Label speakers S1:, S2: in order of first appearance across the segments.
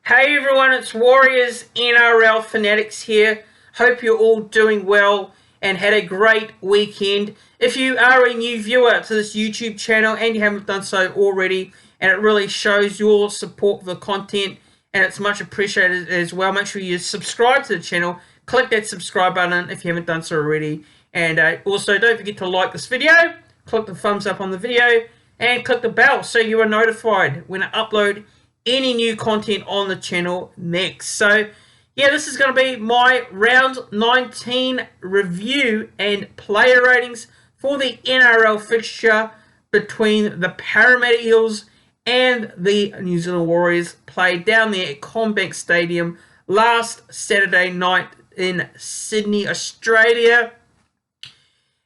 S1: Hey everyone, it's Warriors NRL Fanatics here. Hope you're all doing well and had a great weekend. If you are a new viewer to this YouTube channel and you haven't done so already, and it really shows your support for the content and it's much appreciated as well, make sure you subscribe to the channel. Click that subscribe button if you haven't done so already. And also don't forget to like this video, click the thumbs up on the video, and click the bell so you are notified when I upload any new content on the channel next. So yeah, this is going to be my round 19 review and player ratings for the NRL fixture between the Parramatta Eels and the New Zealand Warriors, played down there at CommBank Stadium last Saturday night in Sydney, Australia.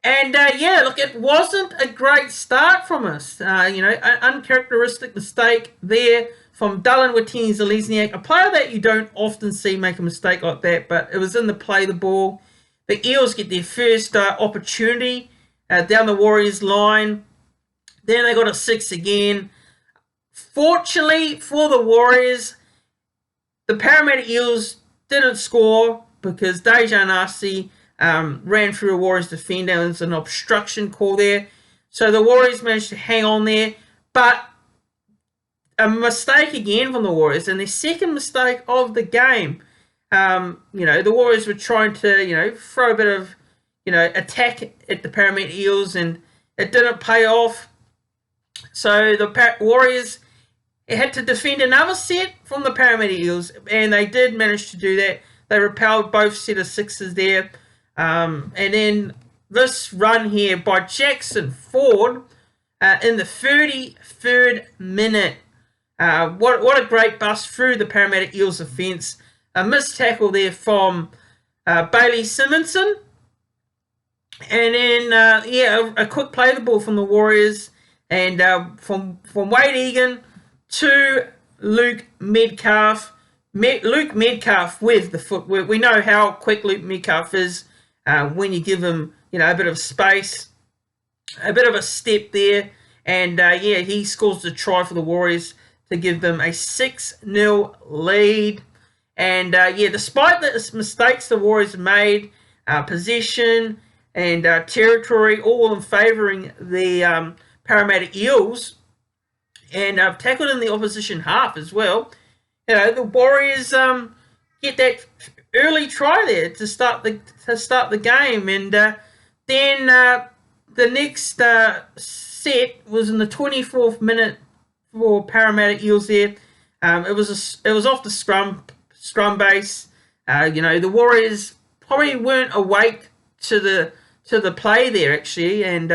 S1: And yeah, look, it wasn't a great start from us. An uncharacteristic mistake there from Dylan Watene-Zelezniak, a player that you don't often see make a mistake like that, but it was in the play of the ball. The Eels get their first opportunity down the Warriors line. Then they got a 6 again. Fortunately for the Warriors, the Parramatta Eels didn't score because Dejan Arce ran through a Warriors defender. There was an obstruction call there. So the Warriors managed to hang on there, but a mistake again from the Warriors, and their second mistake of the game. The Warriors were trying to, throw a bit of, attack at the Parramatta Eels, and it didn't pay off. So the Warriors had to defend another set from the Parramatta Eels, and they did manage to do that. They repelled both set of sixes there. And then this run here by Jackson Ford in the 33rd minute. What a great bust through the Parramatta Eels defence. A missed tackle there from Bailey Simonson. And then, a quick play the ball from the Warriors. And from Wayde Egan to Luke Metcalf. Luke Metcalf with the footwork. We know how quick Luke Metcalf is when you give him, a bit of space. A bit of a step there. And, he scores the try for the Warriors to give them a 6-0 lead. And, despite the mistakes the Warriors made, possession and territory, all in favouring the Parramatta Eels, and tackled in the opposition half as well, the Warriors get that early try there to start the game. And then the next set was in the 24th minute for Parramatta Eels there. It was off the scrum base. The Warriors probably weren't awake to the play there actually, and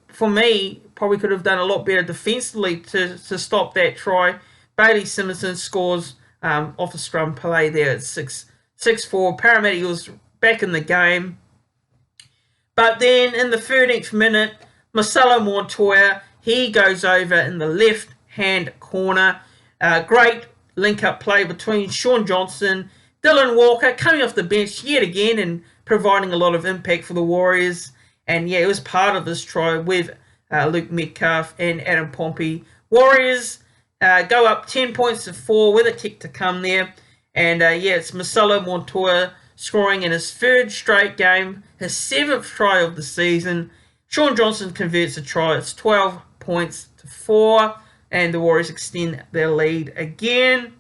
S1: for me, probably could have done a lot better defensively to stop that try. Bailey Simonson scores off the scrum play there at 6-4. Parramatta Eels back in the game. But then in the 13th minute, Marcelo Montoya, he goes over in the left-hand corner. Great link-up play between Shaun Johnson, Dylan Walker, coming off the bench yet again and providing a lot of impact for the Warriors. And, it was part of this try with Luke Metcalf and Adam Pompey. Warriors go up 10 points to 4 with a kick to come there. And, it's Marcelo Montoya scoring in his third straight game, his 7th try of the season. Shaun Johnson converts a try. It's 12 points to 4, and the Warriors extend their lead again.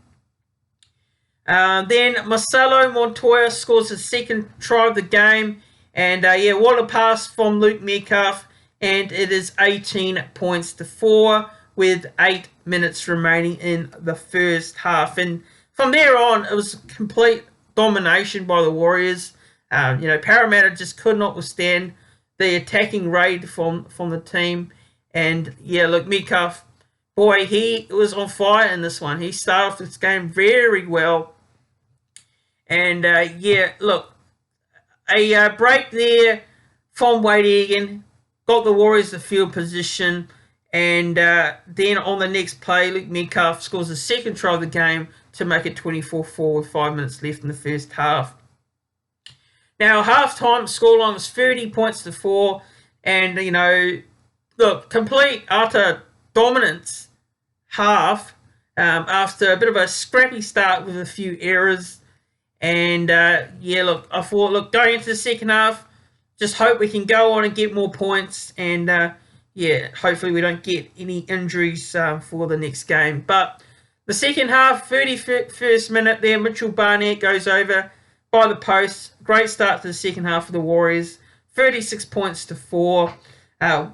S1: Then Marcelo Montoya scores his second try of the game, and what a pass from Luke Metcalf, and it is 18 points to 4 with 8 minutes remaining in the first half. And from there on, it was complete domination by the Warriors. Parramatta just could not withstand the attacking raid from the team. And, look, Metcalf, boy, he was on fire in this one. He started off this game very well. And, look, a break there from Wayde Egan got the Warriors the field position. And then on the next play, Luke Metcalf scores the second try of the game to make it 24-4 with 5 minutes left in the first half. Now, half-time scoreline was 30 points to 4. And, look, complete, utter dominance half after a bit of a scrappy start with a few errors. And yeah, look, I thought, look, going into the second half, just hope we can go on and get more points. And yeah, hopefully we don't get any injuries for the next game. But the second half, 31st minute there, Mitchell Barnett goes over by the post. Great start to the second half for the Warriors. 36 points to 4.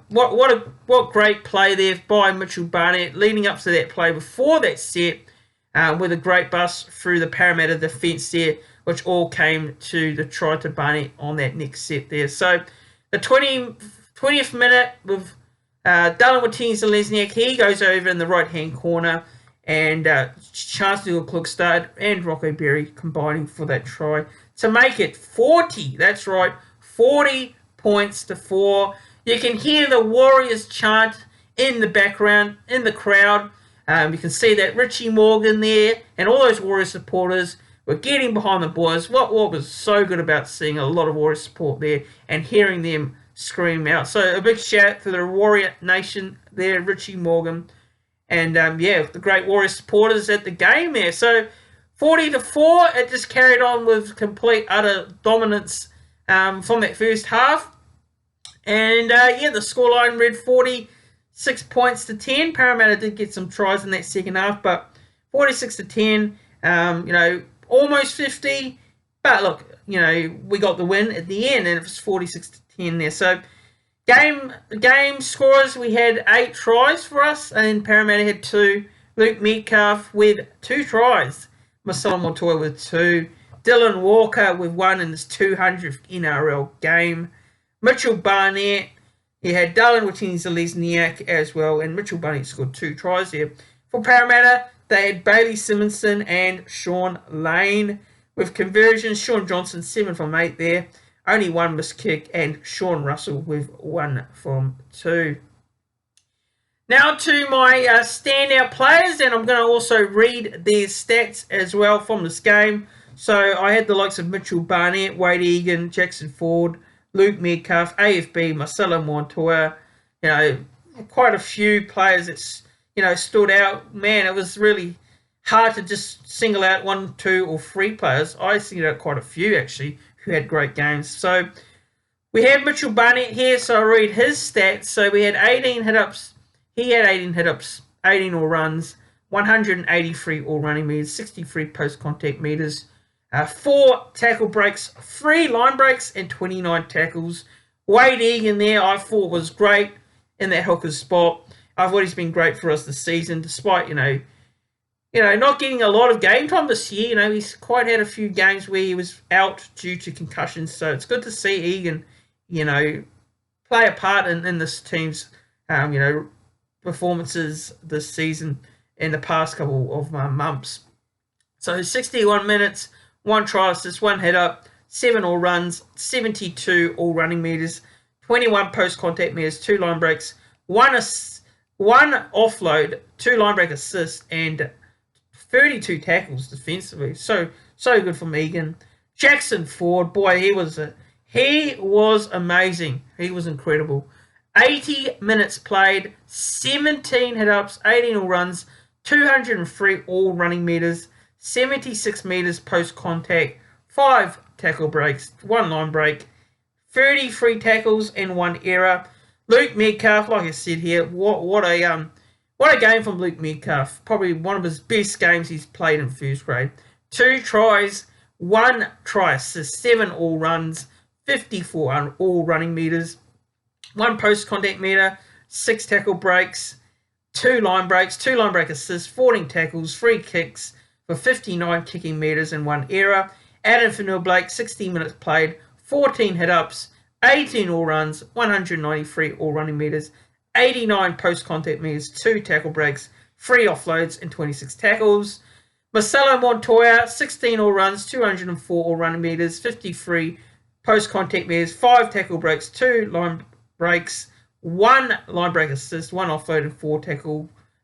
S1: What great play there by Mitchell Barnett, leading up to that play before that set, with a great bust through the Parramatta defence there, which all came to the try to Barnett on that next set there. So the 20th minute with Darren he goes over in the right-hand corner, and Chancellor Klugstad and Rocco Berry combining for that try to make it 40. That's right, 40 points to 4. You can hear the Warriors chant in the background, in the crowd. You can see that Richie Morgan there and all those Warriors supporters were getting behind the boys. What was so good about seeing a lot of Warriors support there and hearing them scream out. So a big shout to the Warrior Nation there, Richie Morgan. And yeah, the great Warriors supporters at the game there. So 40 to 4, it just carried on with complete utter dominance from that first half. And yeah, the scoreline read 46 points to 10. Parramatta did get some tries in that second half, but 46 to 10, you know, almost 50. But look, you know, we got the win at the end, and it was 46 to 10 there. So game scores, we had 8 tries for us, and Parramatta had 2. Luke Metcalf with 2 tries. Marcelo Montoya with 2. Dylan Walker with 1 in his 200th NRL game. Mitchell Barnett, he had Darren Watini-Zelezniak as well, and Mitchell Barnett scored 2 tries there. For Parramatta, they had Bailey Simonson and Sean Lane with conversions. Sean Johnson, 7 from 8 there. Only 1 missed kick, and Sean Russell with 1 from 2. Now to my standout players, and I'm going to also read their stats as well from this game. So I had the likes of Mitchell Barnett, Wayde Egan, Jackson Ford, Luke Metcalf, AFB, Marcelo Montoya, you know, quite a few players that, you know, stood out. Man, it was really hard to just single out 1, 2, or 3 players. I singled out quite a few, actually, who had great games. So we have Mitchell Barnett here, so I'll read his stats. So we had 18 hit-ups. He had 18 hit-ups, 18 all-runs, 183 all-running meters, 63 post-contact meters, 4 tackle breaks, 3 line breaks, and 29 tackles. Wayde Egan there, I thought was great in that hooker spot. I thought he's been great for us this season, despite, you know, not getting a lot of game time this year. You know, he's quite had a few games where he was out due to concussions. So it's good to see Egan, you know, play a part in this team's, you know, performances this season in the past couple of months. So 61 minutes, 1 try assist, 1 head up, 7 all runs, 72 all running meters, 21 post contact meters, 2 line breaks, 1 offload, 2 line break assists, and 32 tackles defensively. So good from Egan. Jackson Ford, boy, he was amazing. He was incredible. 80 minutes played, 17 hit-ups, 18 all runs, 203 all running meters, 76 meters post-contact, 5 tackle breaks, 1 line break, 33 tackles, and 1 error. Luke Metcalf, like I said here, what a game from Luke Metcalf. Probably one of his best games he's played in first grade. 2 tries, 1 try assist, 7 all runs, 54 all running meters, 1 post-contact meter, 6 tackle breaks, 2 line breaks, 2 line break assists, 14 tackles, 3 kicks for 59 kicking meters and 1 error. Adam Fanua-Blake, 60 minutes played, 14 hit-ups, 18 all runs, 193 all running meters, 89 post-contact meters, 2 tackle breaks, 3 offloads, and 26 tackles. Marcelo Montoya, 16 all runs, 204 all running meters, 53 post-contact meters, 5 tackle breaks, 2 line breaks, 1 line break assist, 1 offload,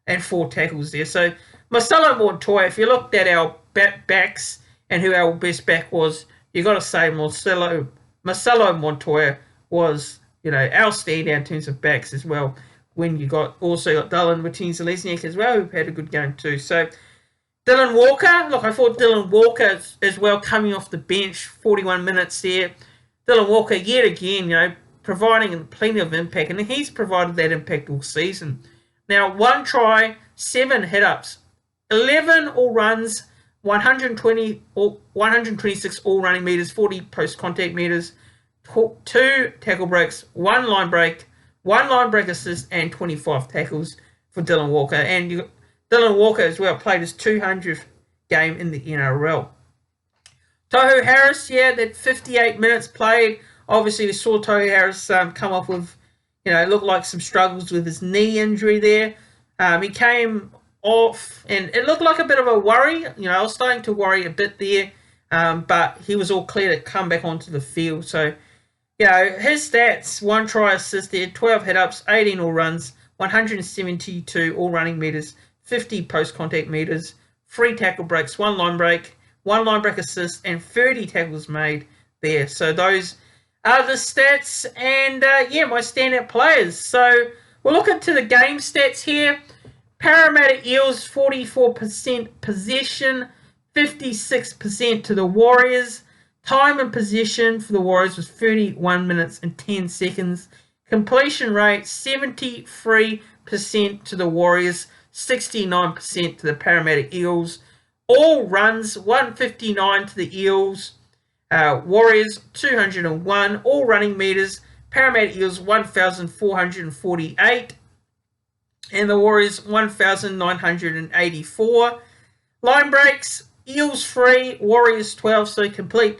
S1: and 4 tackles there. So Marcelo Montoya, if you looked at our backs and who our best back was, you got to say Marcelo Montoya was, you know, our standout in terms of backs as well. when you also got Dylan Martinez-Lesniak as well, who had a good game too. So Dylan Walker, look, I thought Dylan Walker as well coming off the bench, 41 minutes there. Dylan Walker yet again, providing plenty of impact, and he's provided that impact all season. Now, 1 try, 7 hit-ups, 11 all runs, 126 all running meters, 40 post-contact meters, 2 tackle breaks, 1 line break assist, and 25 tackles for Dylan Walker. And Dylan Walker as well played his 200th game in the NRL. Tohu Harris, that 58 minutes played. Obviously, we saw Tohu Harris come off with, looked like some struggles with his knee injury there. He came off, and it looked like a bit of a worry. I was starting to worry a bit there, but he was all clear to come back onto the field. So, his stats, 1 try assist there, 12 hit-ups, 18 all runs, 172 all running meters, 50 post-contact meters, 3 tackle breaks, 1 line break assist, and 30 tackles made there. So those are the stats, and my standout players. So we'll look into the game stats here. Parramatta Eels, 44% possession, 56% to the Warriors. Time and possession for the Warriors was 31 minutes and 10 seconds. Completion rate, 73% to the Warriors, 69% to the Parramatta Eels. All runs, 159 to the Eels. Warriors, 201. All running meters, Parramatta Eels, 1,448. And the Warriors, 1,984. Line breaks, Eels 3, Warriors 12, so complete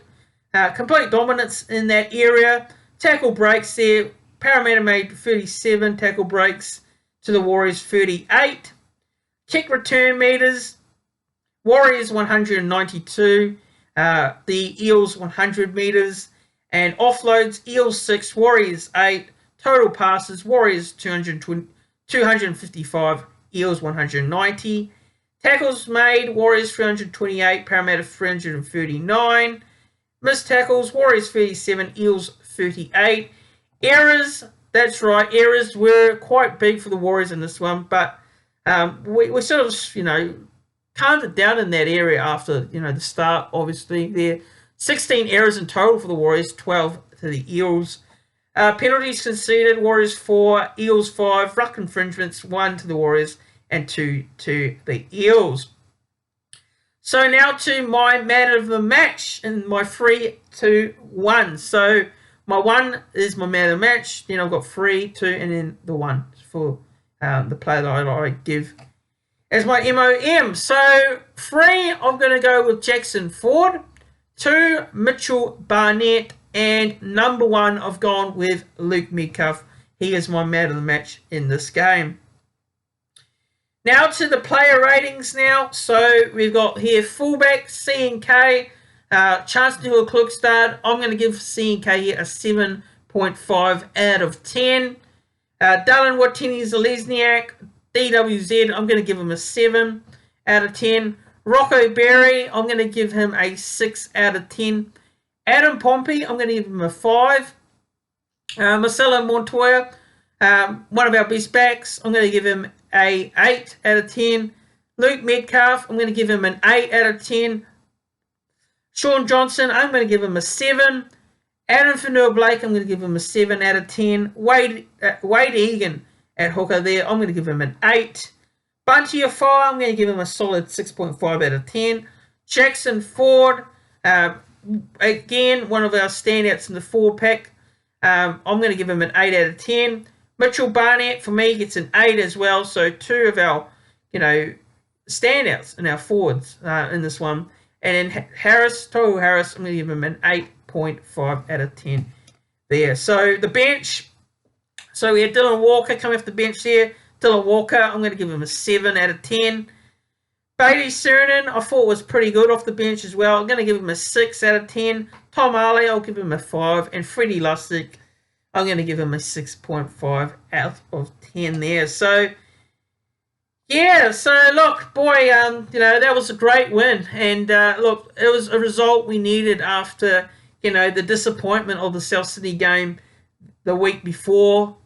S1: dominance in that area. Tackle breaks there, Parramatta made 37 tackle breaks to the Warriors 38. Kick return meters, Warriors 192, the Eels 100 meters. And offloads, Eels 6, Warriors 8. Total passes, Warriors 255, Eels 190. Tackles made, Warriors 328, Parramatta 339. Missed tackles, Warriors 37, Eels 38. Errors, that's right, errors were quite big for the Warriors in this one, but we sort of, calmed it down in that area after, the start, obviously, there. 16 errors in total for the Warriors, 12 to the Eels. Penalties conceded, Warriors 4, Eels 5. Ruck infringements, 1 to the Warriors and 2 to the Eels. So now to my man of the match in my 3, 2, 1. So my 1 is my man of the match. Then I've got 3, 2, and then the 1 for the player that I give as my MOM. So 3, I'm going to go with Jackson Ford. 2, Mitchell Barnett. And number 1, I've gone with Luke Metcalf. He is my man of the match in this game. Now to the player ratings now. So we've got here fullback, C&K. Chance to do a quick start. I'm going to give C&K here a 7.5 out of 10. Dylan Martinez-Lesniak, DWZ, I'm going to give him a 7 out of 10. Rocco Berry, I'm going to give him a 6 out of 10. Adam Pompey, I'm going to give him a 5. Marcelo Montoya, one of our best backs, I'm going to give him a 8 out of 10. Luke Metcalf, I'm going to give him an 8 out of 10. Sean Johnson, I'm going to give him a 7. Adam Fanua-Blake, I'm going to give him a 7 out of 10. Wayde Egan at hooker there, I'm going to give him an 8. Bunty Afai, I'm going to give him a solid 6.5 out of 10. Jackson Ford, again, one of our standouts in the 4-pack. I'm going to give him an 8 out of 10. Mitchell Barnett, for me, gets an 8 as well. So 2 of our, standouts in our forwards in this one. And then Tohu Harris, I'm going to give him an 8.5 out of 10 there. So the bench, so we had Dylan Walker coming off the bench there. Dylan Walker, I'm going to give him a 7 out of 10. Bailey Cernan, I thought was pretty good off the bench as well. I'm going to give him a 6 out of 10. Tom Ali, I'll give him a 5. And Freddie Lussick, I'm going to give him a 6.5 out of 10 there. So, yeah, so look, boy, that was a great win. And look, it was a result we needed after, the disappointment of the South Sydney game the week before.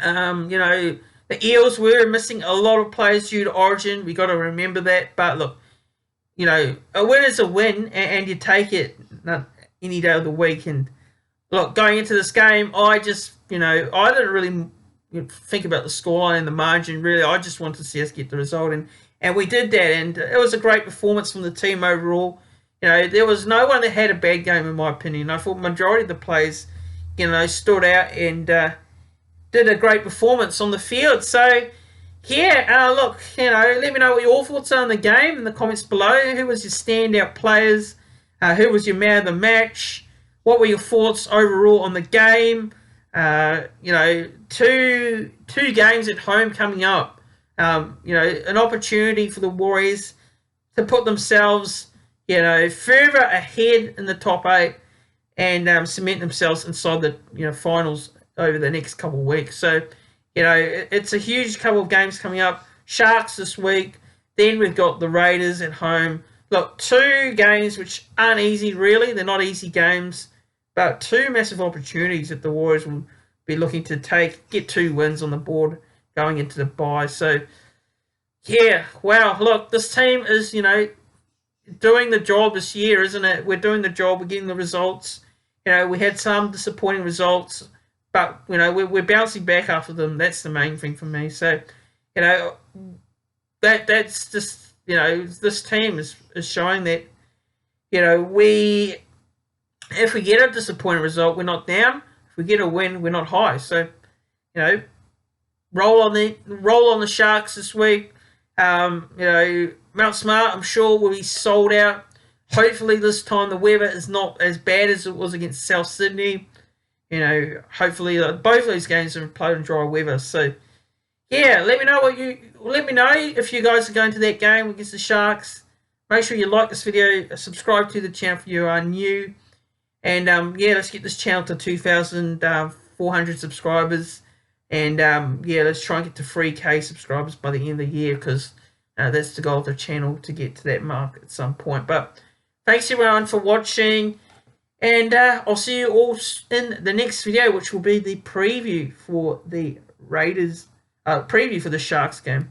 S1: You know, the Eels were missing a lot of players due to Origin. We got to remember that. But look, you know, a win is a win, and you take it any day of the week. And look, going into this game, I just, you know, I didn't really think about the scoreline and the margin. Really, I just wanted to see us get the result, and we did that. And it was a great performance from the team overall. You know, there was no one that had a bad game, in my opinion. I thought majority of the players, you know, stood out and did a great performance on the field. So, yeah, look, you know, let me know what your thoughts are on the game in the comments below. Who was your standout players? Who was your man of the match? What were your thoughts overall on the game? You know, two games at home coming up. You know, an opportunity for the Warriors to put themselves, you know, further ahead in the top 8 and cement themselves inside the, you know, finals over the next couple of weeks. So, you know, it's a huge couple of games coming up. Sharks this week. Then we've got the Raiders at home. Look, 2 games which aren't easy, really. They're not easy games. But 2 massive opportunities that the Warriors will be looking to get 2 wins on the board going into the bye. So, yeah, wow. Look, this team is, you know, doing the job this year, isn't it? We're doing the job. We're getting the results. You know, we had some disappointing results, but, you know, we're bouncing back after them. That's the main thing for me. So, you know, that's just, you know, this team is showing that, you know, if we get a disappointing result, we're not down. If we get a win, we're not high. So, you know, roll on the Sharks this week. You know, Mount Smart, I'm sure, will be sold out. Hopefully this time the weather is not as bad as it was against South Sydney. You know, hopefully both of these games are played in dry weather. So, yeah, let me know if you guys are going to that game against the Sharks. Make sure you like this video, subscribe to the channel if you are new, and yeah, let's get this channel to 2,400 subscribers, and yeah, let's try and get to 3K subscribers by the end of the year, because that's the goal of the channel, to get to that mark at some point. But thanks everyone for watching. And I'll see you all in the next video, which will be the preview for the Raiders, preview for the Sharks game.